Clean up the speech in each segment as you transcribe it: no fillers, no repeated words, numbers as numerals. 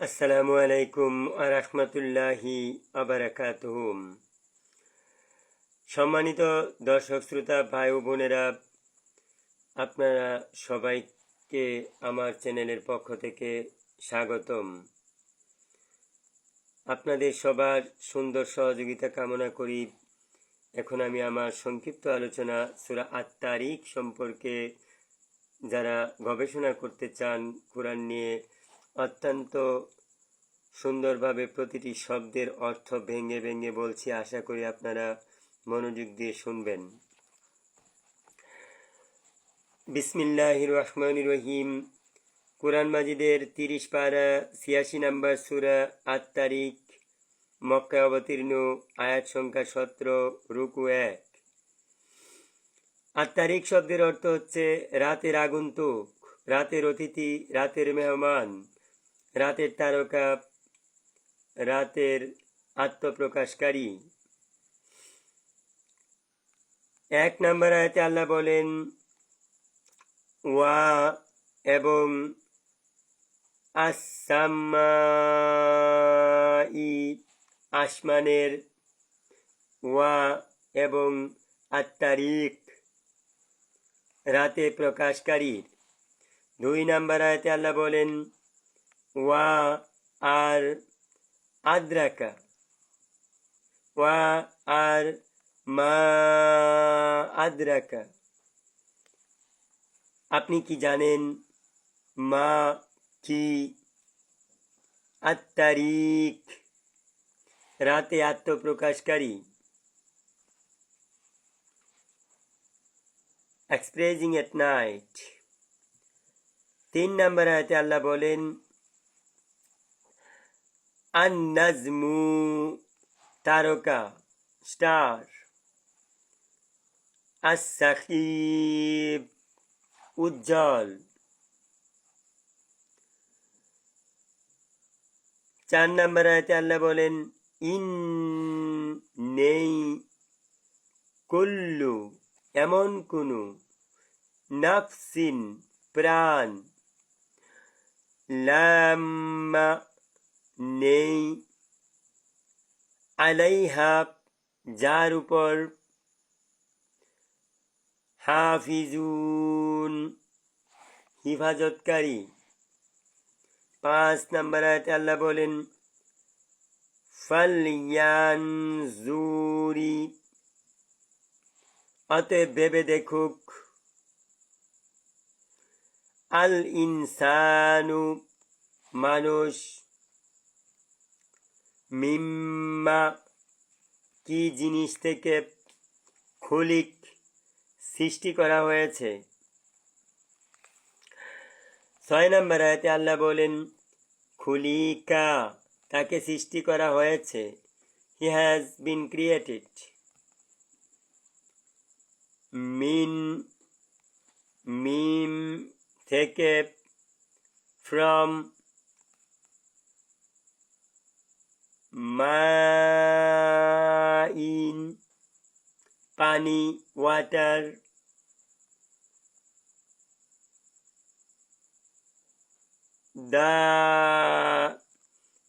আসসালামু আলাইকুম ওয়া রাহমাতুল্লাহি ওয়া বারাকাতুহু। সম্মানিত দর্শক শ্রোতা ভাই ও বোনেরা, আপনারা সবাইকে আমার চ্যানেলের পক্ষ থেকে স্বাগতম। আপনাদের সবার সুন্দর সহযোগিতা কামনা করি। এখন আমি আমার সংক্ষিপ্ত আলোচনা সূরা আত-তারিক সম্পর্কে যারা গবেষণা করতে চান কোরআন নিয়ে, অত্যন্ত সুন্দরভাবে প্রতিটি শব্দের অর্থ ভেঙে ভেঙে বলছি। আশা করি আপনারা মনোযোগ দিয়ে শুনবেন। বিসমিল্লাহির রহমানির রহিম। কোরআন মাজিদের 30 পারা 86 নম্বর সূরা আত-তারিক, মক্কায় অবতীর্ণ, আয়াত সংখ্যা 17, রুকু 1। আত-তারিক শব্দের অর্থ হচ্ছে রাতের আগন্তুক, রাতের অতিথি, রাতের মেহমান, রাতের তারকা, রাতের আত্মপ্রকাশকারী। 1 নম্বর আয়াতে আল্লাহ বলেন, ওয়া এবং আসসামাই আসমানের, ওয়া এবং আত-তারিক রাতে প্রকাশকারীর। 2 নম্বর আয়াতে আল্লাহ বলেন, ওয়া আর আদ্রাকা, ওয়া আর মা আদ্রাকা, আপনি কি জানেন, মা কি, আত-তারিক রাতে আত্মপ্রকাশকারী, এক্সপ্রেসিং এট নাইট। 3 নম্বর আয়াতে আল্লাহ বলেন, আন-নাজমু তারকা, স্টার, আস-সাকিব উজ্জ্বল। 4 নম্বর আয়াতে আল্লাহ বলেন, ইন নেই, কুল্লু এমন কোন, নাফসিন প্রাণ, লাম্মা নেই, আলাইহা যার উপর, হাফিজুন হিফাজতকারী। 5 নম্বর আয়াতে আল্লাহ বলেন, ফালয়ানজুরি অতএব ভেবে দেখুক, আল ইনসানু মানুষ, মিম্মা কি জিনিস থেকে, খুলিক সৃষ্টি করা হয়েছে। 6 নম্বর আয়াতে আল্লাহ বলেন, খুলিকা তাকে সৃষ্টি করা হয়েছে, হি হ্যাজ বিন ক্রিয়েটেড, মিন মিম থেকে, ফ্রম মাইন পানি, ওয়াটার,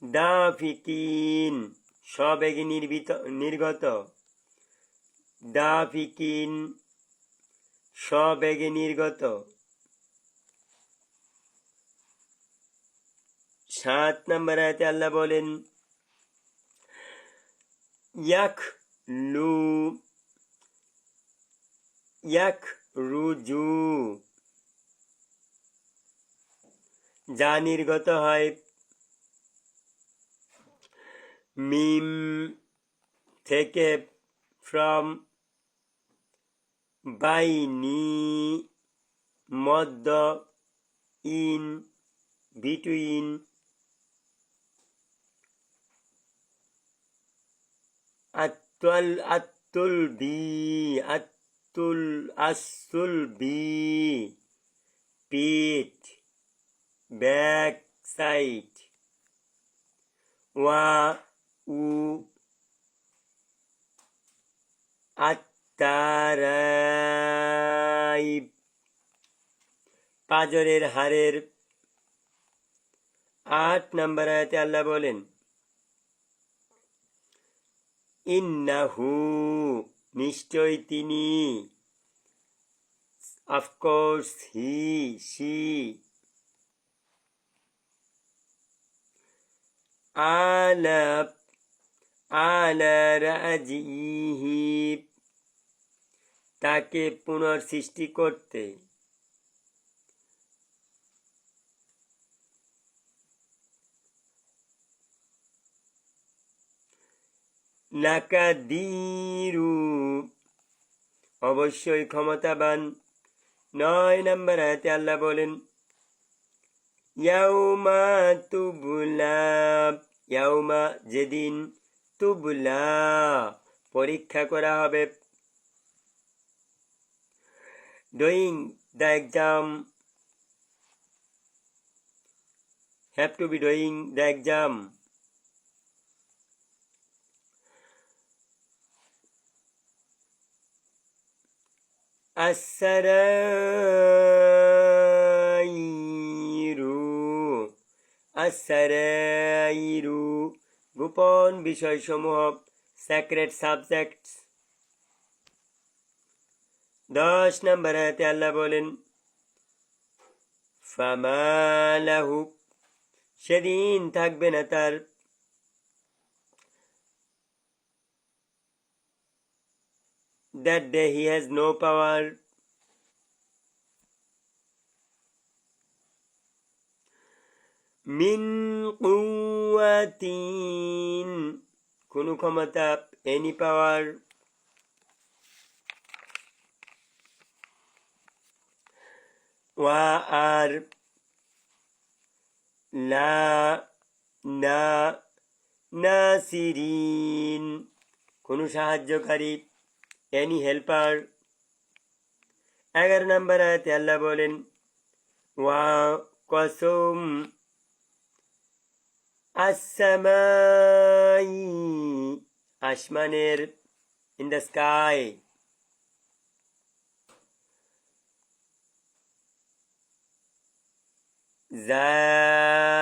দাফিকিন সবেগে নির্গত, দাফিকিন সবেগে নির্গত। 7 নম্বর আয়াতে আল্লাহ বলেন, ইয়াখরুজু যা নির্গত হয়, মিম থেকে, ফ্রম বাইনি মধ্য, ইন বিটুইন, আসুলবি পিঠ, ব্যাক সাইড, ওয়া উ আত-তারাইব পাঁজরের হাড়ের, 8 নম্বর আয়াতে আল্লাহ বলেন ইন্নাহু নিশ্চয় তিনি, অফকোর্স হি সি, আলা আলা রাজিহি তাকে পুনর্সৃষ্টি করতে, লাকাদিরু অবশ্যই ক্ষমতাবান। 9 নম্বর আয়াতে আল্লাহ বলেন ইয়াউমা তুবলা, ইয়াউমা যেদিন, তুবলা পরীক্ষা করা হবে, doing the exam, have to be doing the exam. আসসারাইরু গোপন বিষয়সমূহ, সিক্রেট সাবজেক্টস। 10 নম্বর আয়াতে আল্লাহ বলেন ফামালাহু সেদিন থাকবে না তার, that day he has no power, মিন কুওয়াতিন কোনো ক্ষমতা, এনি পাওয়ার, ওয়া আর লা না নাসিরিন কোনো সাহায্যকারী, এনি হেল্পার। 11 নম্বর আয়াতে আল্লাহ বলেন ওয়া কসম আসসামাই আসমানের, ইন দ্য স্কাই,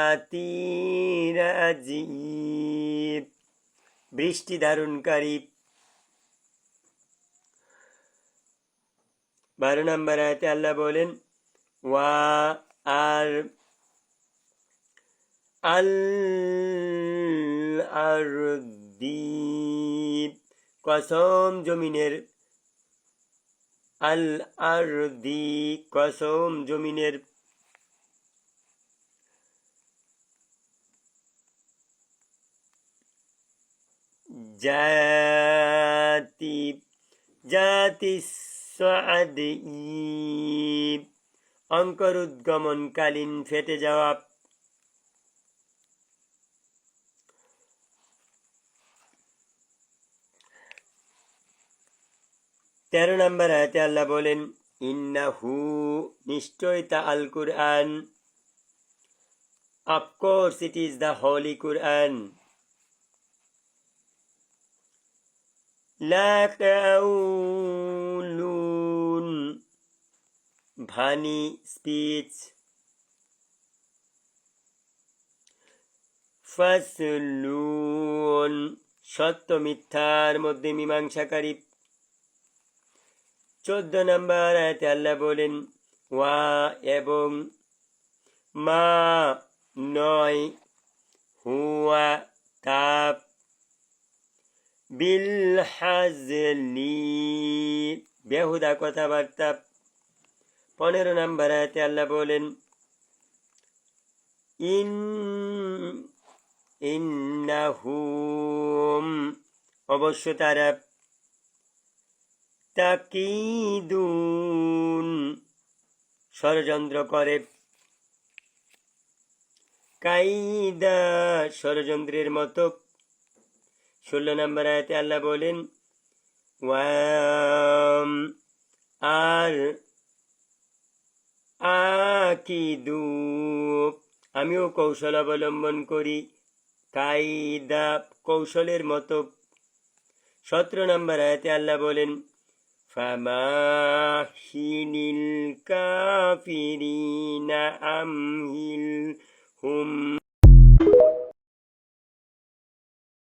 জাতির আজিব বৃষ্টি ধারণকারী। 12 নম্বর আয়াতে আল্লাহ বলেন ওয়া আর আল আরদি কসম জমিনের, আল আরদি কসম জমিনের, জাতি জাতি সাদি অঙ্কর উদ্গমনকালীন ফেটে যাওয়া। 13 নম্বর আয়াতে আল্লাহ বলেন ইন্নাহু নিশ্চয় তা al Quran, of course it is the holy Quran, লাকাউলুন ভানি স্পিচ, ফাসলুন সত্য মিথ্যার মধ্যে মীমাংসাকারী। 14 নম্বর আয়াতে আল্লাহ বলেন ওয়া এবং মা নয়, হুয়া তাপ, বিল হাজলি বেহুদা কথাবার্তা। 15 নম্বর আয়াতে আল্লাহ বলেন ইন্নাহুম অবশ্য তারা, তাকিদুন ষড়যন্ত্র করে, কাইদা ষড়যন্ত্রের মতো। 16 নম্বর আয়াতে আল্লাহ বলেন ওয়াম আর আকিদু আমিও কৌশল অবলম্বন করি, কাইদা কৌশলের মতো। 17 নম্বর আয়াতে আল্লাহ বলেন ফামাহিলিল কাফিরিনা আমহিলহুম